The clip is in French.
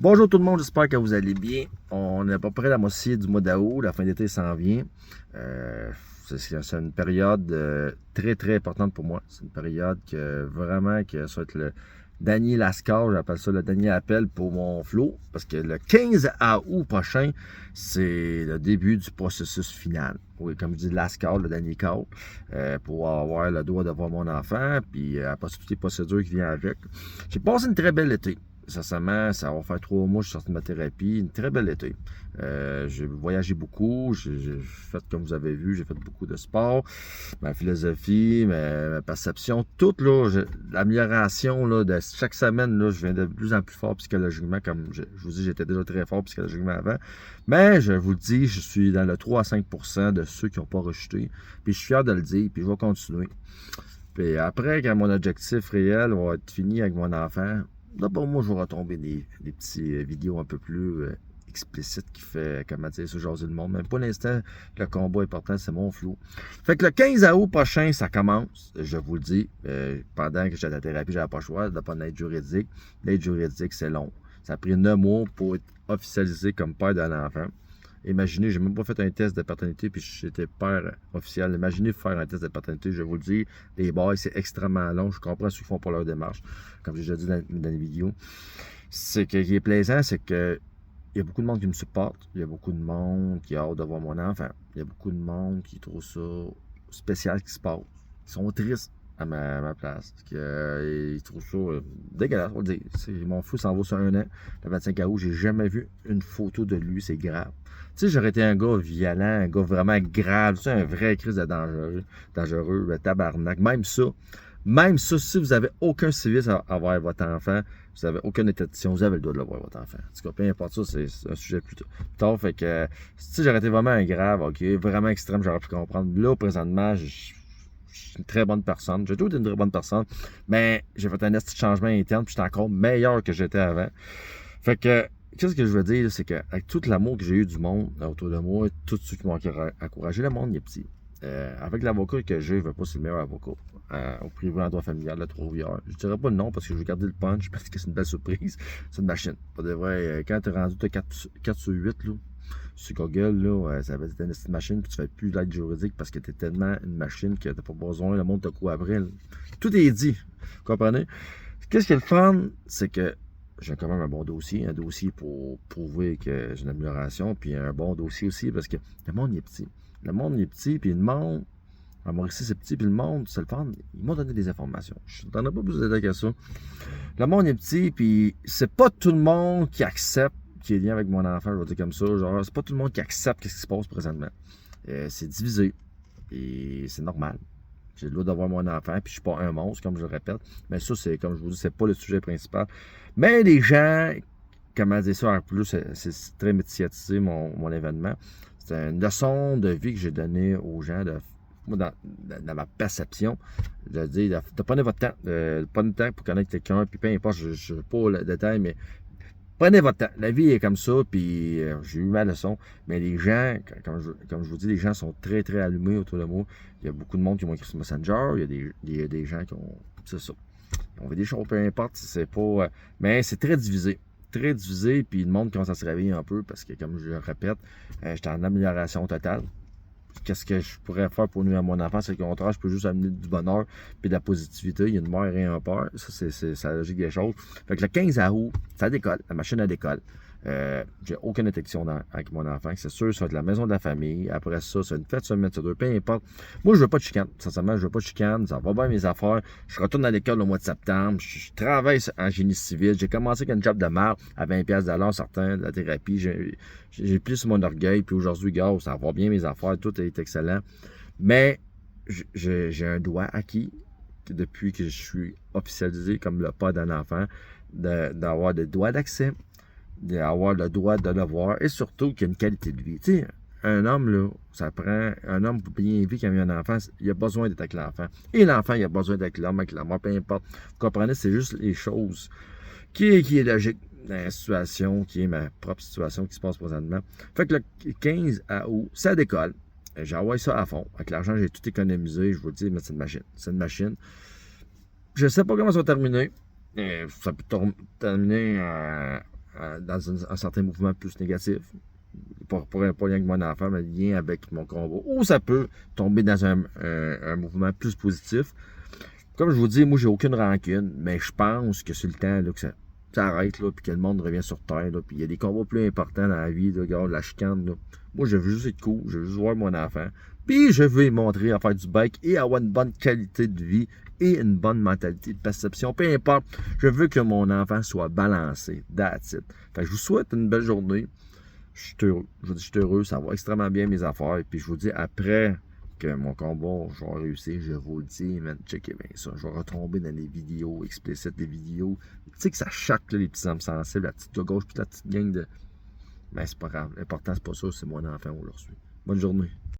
Bonjour tout le monde, j'espère que vous allez bien. On est à peu près à la moitié du mois d'août, la fin d'été s'en vient. C'est une période très très importante pour moi. C'est une période que vraiment que ça va être le dernier lascar, j'appelle ça le dernier appel pour mon flow. Parce que le 15 août prochain, c'est le début du processus final. Oui, comme je dis, lascar, le dernier call, pour avoir le droit de voir mon enfant, puis après toutes les procédures qui viennent avec. J'ai passé une très belle été. Sincèrement, ça va faire 3 mois que je suis sorti de ma thérapie. Une très belle été. J'ai voyagé beaucoup. J'ai fait, comme vous avez vu, j'ai fait beaucoup de sport. Ma philosophie, ma perception, toute l'amélioration là, de chaque semaine, là, je viens de plus en plus fort psychologiquement. Comme je vous dis, j'étais déjà très fort psychologiquement avant. Mais je vous le dis, je suis dans le 3 à 5% de ceux qui n'ont pas rejeté. Puis je suis fier de le dire, puis je vais continuer. Puis après, quand mon objectif réel va être fini avec mon enfant, d'abord, moi, je vais retomber des petites vidéos un peu plus explicites qui fait, comment dire, ça, jaser le monde. Mais pour l'instant, le combat important, c'est mon flou. Fait que le 15 août prochain, ça commence, je vous le dis. Pendant que j'étais à la thérapie, j'avais pas le choix de pas d'aide juridique. L'aide juridique, c'est long. Ça a pris 9 mois pour être officialisé comme père d'un enfant. Imaginez, j'ai même pas fait un test de paternité, puis j'étais père officiel. Imaginez faire un test de paternité, je vous le dis, les bails, c'est extrêmement long. Je comprends ceux qui font pour leur démarche, comme j'ai déjà dit dans les vidéos. Ce qui est plaisant, c'est que il y a beaucoup de monde qui me supporte. Il y a beaucoup de monde qui a hâte de voir mon enfant. Il y a beaucoup de monde qui trouve ça spécial ce qui se passe. Ils sont tristes à ma place. Parce que, ils trouvent ça dégueulasse, on va le dire. Mon fou s'en va sur 1 an. Le 25 août, j'ai jamais vu une photo de lui. C'est grave. Tu sais, j'aurais été un gars violent, un gars vraiment grave. Tu sais, un vrai crise de dangereux, tabarnak. Même ça, si vous n'avez aucun service à avoir votre enfant, vous n'avez aucune intention, vous avez le droit de le voir, votre enfant. En tout cas, peu importe ça, c'est un sujet plus tard. Fait que, si j'aurais été vraiment un grave, ok, vraiment extrême, j'aurais pu comprendre. Là, présentement, je suis une très bonne personne. J'ai toujours été une très bonne personne, mais j'ai fait un petit changement interne, puis j'étais encore meilleur que j'étais avant. Fait que, qu'est-ce que je veux dire, c'est qu'avec tout l'amour que j'ai eu du monde autour de moi, tous ceux qui m'ont encouragé, le monde il est petit. Avec l'avocat que j'ai, je ne veux pas c'est le meilleur avocat. Au privé en droit familial de Trois-Rivières. Je ne dirais pas le nom parce que je vais garder le punch parce que c'est une belle surprise. C'est une machine. Pas de vrai, quand tu es rendu 4 sur 8, là, sur Google, là, ça va être une machine, puis tu ne fais plus l'aide juridique parce que tu es tellement une machine que tu n'as pas besoin, le monde te court après. Là. Tout est dit. Vous comprenez? Qu'est-ce qui est le fun, c'est que j'ai quand même un bon dossier, un dossier pour prouver que j'ai une amélioration, puis un bon dossier aussi parce que le monde est petit. Le monde est petit, puis le monde, à Mauricie, c'est petit, puis le monde, c'est le fun, ils m'ont donné des informations. Je n'en ai pas plus de que ça. Le monde est petit, puis c'est pas tout le monde qui accepte qui est lié avec mon enfant, je vais dire comme ça. Genre, c'est pas tout le monde qui accepte ce qui se passe présentement. C'est divisé, et c'est normal. J'ai le droit d'avoir mon enfant, puis je suis pas un monstre, comme je le répète. Mais ça, c'est, comme je vous dis, c'est pas le sujet principal. Mais les gens, comment dire ça en plus, c'est très médiatisé, mon événement. C'est une leçon de vie que j'ai donnée aux gens, moi, dans ma perception, de dire, de prendre votre temps, prenez le temps pour connaître quelqu'un, puis peu importe, je ne veux pas le détail, mais prenez votre temps. La vie est comme ça, puis j'ai eu ma leçon. Mais les gens, comme je vous dis, les gens sont très, très allumés autour de moi. Il y a beaucoup de monde qui m'ont écrit sur Messenger. Il y a des gens qui ont... C'est ça. On veut des choses, peu importe si c'est pas... mais c'est très divisé. Très divisé, puis le monde commence à se réveiller un peu parce que, comme je le répète, j'étais en amélioration totale. Qu'est-ce que je pourrais faire pour nuire à mon enfant? C'est le contraire, je peux juste amener du bonheur et de la positivité. Il y a une mère et un père. Ça, c'est la logique des choses. Fait que le 15 août, ça décolle. La machine, elle décolle. J'ai aucune détection avec mon enfant. C'est sûr, ça va être la maison de la famille. Après ça, c'est une fête sur mettre deux. Peu importe. Moi, je veux pas de chicane. Sincèrement, je veux pas de chicane. Ça va bien mes affaires. Je retourne à l'école au mois de septembre. Je travaille en génie civil. J'ai commencé avec une job de merde à 20$ de l'heure, certains, de la thérapie. J'ai pris sur mon orgueil. Puis aujourd'hui, gars, ça va bien mes affaires. Tout est excellent. Mais j'ai un droit acquis depuis que je suis officialisé comme le père d'un enfant, d'avoir des droits d'accès, d'avoir le droit de le voir et surtout qu'il y a une qualité de vie. Tu sais, un homme, là, ça prend un homme pour bien vivre quand il y a un enfant, il a besoin d'être avec l'enfant. Et l'enfant, il a besoin d'être avec l'homme, avec la mort, peu importe. Vous comprenez, c'est juste les choses qui est logique dans la situation, qui est ma propre situation qui se passe présentement. Fait que le 15 août, ça décolle. J'envoie ça à fond. Avec l'argent, j'ai tout économisé. Je vous le dis, mais c'est une machine. C'est une machine. Je ne sais pas comment ça va terminer. Ça peut terminer dans un certain mouvement plus négatif. Pas lien avec mon enfant, mais lien avec mon combat. Ou ça peut tomber dans un mouvement plus positif. Comme je vous dis, moi, j'ai aucune rancune, mais je pense que c'est le temps là, que ça arrête, là, puis que le monde revient sur Terre, là, puis il y a des combats plus importants dans la vie, là, regarde, la chicane, là. Moi, je veux juste être cool, je veux juste voir mon enfant, puis je veux lui montrer à faire du bike et avoir une bonne qualité de vie et une bonne mentalité de perception, peu importe, je veux que mon enfant soit balancé, that's it. Fait que je vous souhaite une belle journée, je suis heureux, je vous dis, je suis heureux, ça va extrêmement bien mes affaires, puis je vous dis, après que mon combat, je vais réussir, je vous le dis, man, checkez bien ça. Je vais retomber dans des vidéos explicites, des vidéos. Tu sais que ça choque là, les petits hommes sensibles, la petite gauche, puis la petite gang de. Mais c'est pas grave. L'important, c'est pas ça, c'est mon enfant, on le reçoit. Bonne journée.